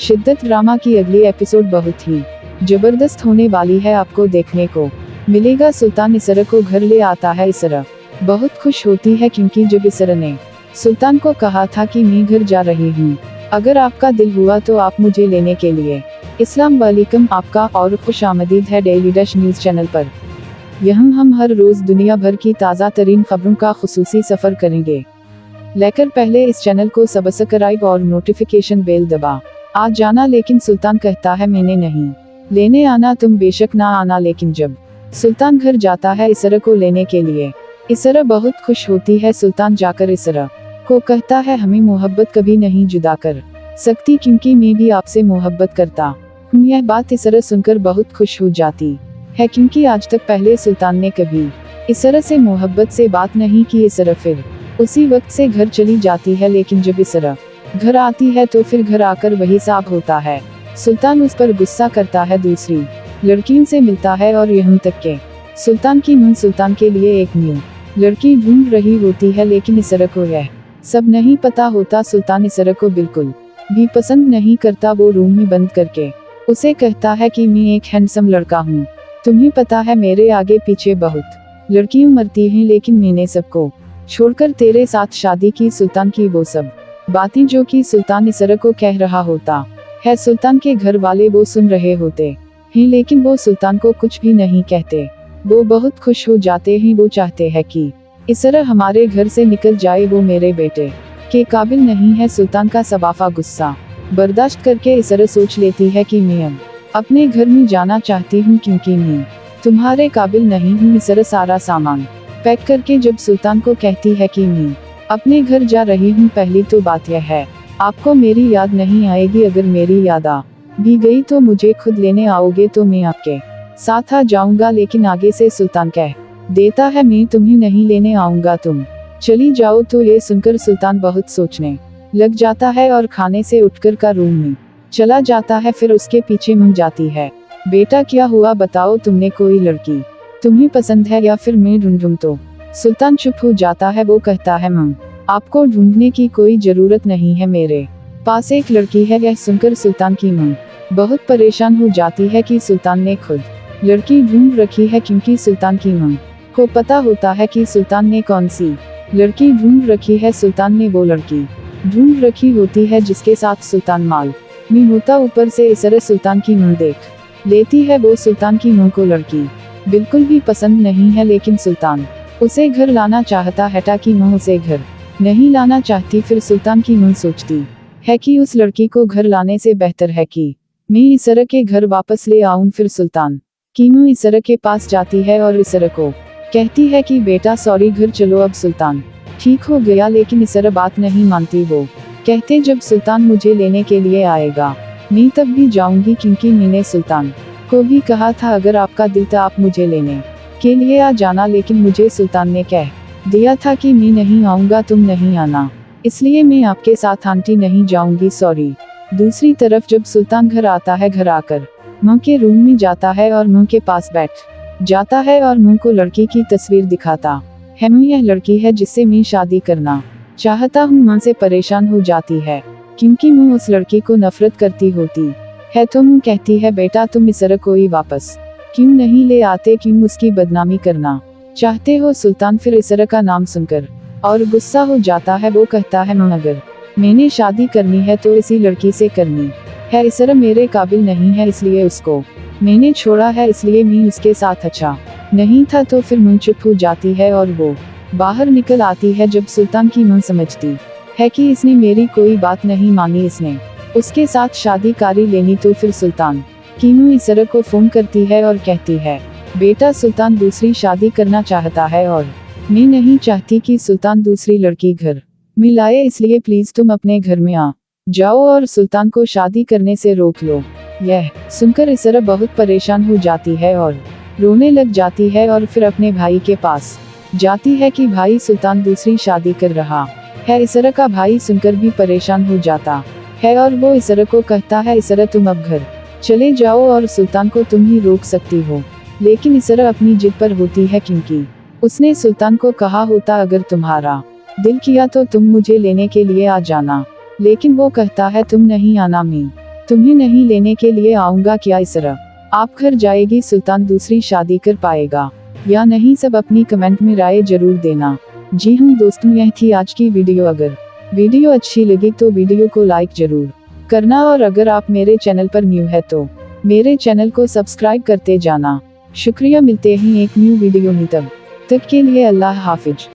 शिद्दत ड्रामा की अगली एपिसोड बहुत ही जबरदस्त होने वाली है। आपको देखने को मिलेगा सुल्तान इसरा को घर ले आता है। इसरा बहुत खुश होती है क्योंकि जब इसरा ने सुल्तान को कहा था कि मैं घर जा रही हूँ, अगर आपका दिल हुआ तो आप मुझे लेने के लिए। अस्सलाम वालेकुम, आपका और खुश आमदीद है डेली डैश न्यूज़ चैनल पर। यहाँ हम हर रोज़ दुनिया भर की ताज़ा तरीन खबरों का खुसूसी सफ़र करेंगे। लेकर पहले इस चैनल को सब्सक्राइब और नोटिफिकेशन बेल दबा आज जाना। लेकिन सुल्तान कहता है मैंने नहीं लेने आना, तुम बेशक ना आना। लेकिन जब सुल्तान घर जाता है इसरा को लेने के लिए, इसरा बहुत खुश होती है। सुल्तान जाकर इसरा को कहता है हमें मोहब्बत कभी नहीं जुदा कर सकती, क्योंकि मैं भी आपसे मोहब्बत करता हूँ। यह बात इसरा सुनकर बहुत खुश हो जाती है, क्योंकि आज तक पहले सुल्तान ने कभी इसरा से मोहब्बत से बात नहीं की। इसरा फिर उसी वक्त से घर चली जाती है, लेकिन जब इसरा घर आती है तो फिर घर आकर वही साफ होता है। सुल्तान उस पर गुस्सा करता है, दूसरी लड़कियों से मिलता है और यहाँ तक के सुल्तान की मां सुल्तान के लिए एक न्यू लड़की ढूंढ रही होती है। लेकिन इसरा को यह सब नहीं पता होता। सुल्तान इसरा को बिल्कुल भी पसंद नहीं करता। वो रूम में बंद करके उसे कहता है कि मैं एक हैंडसम लड़का हूँ, तुम्हें पता है मेरे आगे पीछे बहुत लड़कियां मरती हैं, लेकिन मैंने सबको छोड़कर तेरे साथ शादी की। सुल्तान की वो सब बातें जो कि सुल्तान इसरा को कह रहा होता है, सुल्तान के घर वाले वो सुन रहे होते हैं, लेकिन वो सुल्तान को कुछ भी नहीं कहते। वो बहुत खुश हो जाते हैं। वो चाहते हैं कि इसरा हमारे घर से निकल जाए, वो मेरे बेटे के काबिल नहीं है। सुल्तान का सवाफा गुस्सा बर्दाश्त करके इसरा सोच लेती है कि मैं अब अपने घर में जाना चाहती हूँ, क्योंकि मैं तुम्हारे काबिल नहीं हूँ। इसरा सारा सामान पैक करके जब सुल्तान को कहती है कि मैं अपने घर जा रही हूँ, पहली तो बात यह है आपको मेरी याद नहीं आएगी, अगर मेरी याद आ भी गई तो मुझे खुद लेने आओगे तो मैं आपके साथ आ जाऊंगा। लेकिन आगे से सुल्तान कह देता है मैं तुम्हें नहीं लेने आऊंगा, तुम चली जाओ। तो ये सुनकर सुल्तान बहुत सोचने लग जाता है और खाने से उठकर का रूम में चला जाता है। फिर उसके पीछे मां जाती है, बेटा क्या हुआ बताओ, तुमने कोई लड़की तुम्हें पसंद है या फिर मैं ढूंढूं? तो सुल्तान चुप हो जाता है। वो कहता है मां आपको ढूंढने की कोई जरूरत नहीं है, मेरे पास एक लड़की है। यह सुनकर सुल्तान की मां बहुत परेशान हो जाती है कि सुल्तान ने खुद लड़की ढूंढ रखी है, क्योंकि सुल्तान की मां को पता होता है कि सुल्तान ने कौन सी लड़की ढूंढ रखी है। सुल्तान ने वो लड़की ढूंढ रखी होती है जिसके साथ सुल्तान माल में होता। ऊपर से इसरा सुल्तान की मां देख लेती है। वो सुल्तान की मां को लड़की बिल्कुल भी पसंद नहीं है, लेकिन सुल्तान उसे घर लाना चाहता है ताकि मां उसे घर नहीं लाना चाहती। फिर सुल्तान की मां सोचती है कि उस लड़की को घर लाने से बेहतर है कि मैं इसरा के घर वापस ले आऊं। फिर सुल्तान की मां इसरा के पास जाती है और इसरा को कहती है कि बेटा सॉरी, घर चलो, अब सुल्तान ठीक हो गया। लेकिन इसरा बात नहीं मानती। वो कहते जब सुल्तान मुझे लेने के लिए आएगा मैं तब भी जाऊंगी, क्योंकि मैंने सुल्तान को भी कहा था अगर आपका दिल था आप मुझे लेने के लिए आ जाना। लेकिन मुझे सुल्तान ने कह दिया था कि मैं नहीं आऊंगा, तुम नहीं आना, इसलिए मैं आपके साथ आंटी नहीं जाऊंगी, सॉरी। दूसरी तरफ जब सुल्तान घर आता है, घर आकर मां के रूम में जाता है और मां के पास बैठ जाता है और मां को लड़की की तस्वीर दिखाता है। मां यह लड़की है जिससे मैं शादी करना चाहता हूँ। मां से परेशान हो जाती है, क्योंकि मां उस लड़की को नफरत करती होती है। तो मां कहती है बेटा तुम इसरा को ही वापस क्यों नहीं ले आते, क्यों उसकी बदनामी करना चाहते हो? सुल्तान फिर इसरा का नाम सुनकर और गुस्सा हो जाता है। वो कहता है मां अगर मैंने शादी करनी है तो इसी लड़की से करनी है। इसरा मेरे काबिल नहीं है, इसलिए उसको मैंने छोड़ा है, इसलिए मैं उसके साथ अच्छा नहीं था। तो फिर मां चुप हो जाती है और वो बाहर निकल आती है। जब सुल्तान की मां समझती है कि इसने मेरी कोई बात नहीं मानी, इसने उसके साथ शादी कारी लेनी, तो फिर सुल्तान की मां इसरा को फोन करती है और कहती है बेटा सुल्तान दूसरी शादी करना चाहता है और मैं नहीं चाहती कि सुल्तान दूसरी लड़की घर में लाए, इसलिए प्लीज तुम अपने घर में आ जाओ और सुल्तान को शादी करने से रोक लो। यह सुनकर इसरा बहुत परेशान हो जाती है और रोने लग जाती है और फिर अपने भाई के पास जाती है कि भाई सुल्तान दूसरी शादी कर रहा है। इसरा का भाई सुनकर भी परेशान हो जाता है और वो इसरा को कहता है इसरा तुम अब घर चले जाओ और सुल्तान को तुम ही रोक सकती हो। लेकिन इसरा अपनी जिद पर होती है, क्योंकि उसने सुल्तान को कहा होता अगर तुम्हारा दिल किया तो तुम मुझे लेने के लिए आ जाना। लेकिन वो कहता है तुम नहीं आना, मैं तुम्हें नहीं लेने के लिए आऊंगा क्या इसरा? आप घर जाएगी सुल्तान दूसरी शादी कर पाएगा या नहीं, सब अपनी कमेंट में राय जरूर देना। जी हाँ दोस्तों, यह थी आज की वीडियो। अगर वीडियो अच्छी लगी तो वीडियो को लाइक जरूर करना, और अगर आप मेरे चैनल पर न्यू है तो मेरे चैनल को सब्सक्राइब करते जाना। शुक्रिया, मिलते हैं एक न्यू वीडियो में, तब तक के लिए अल्लाह हाफिज।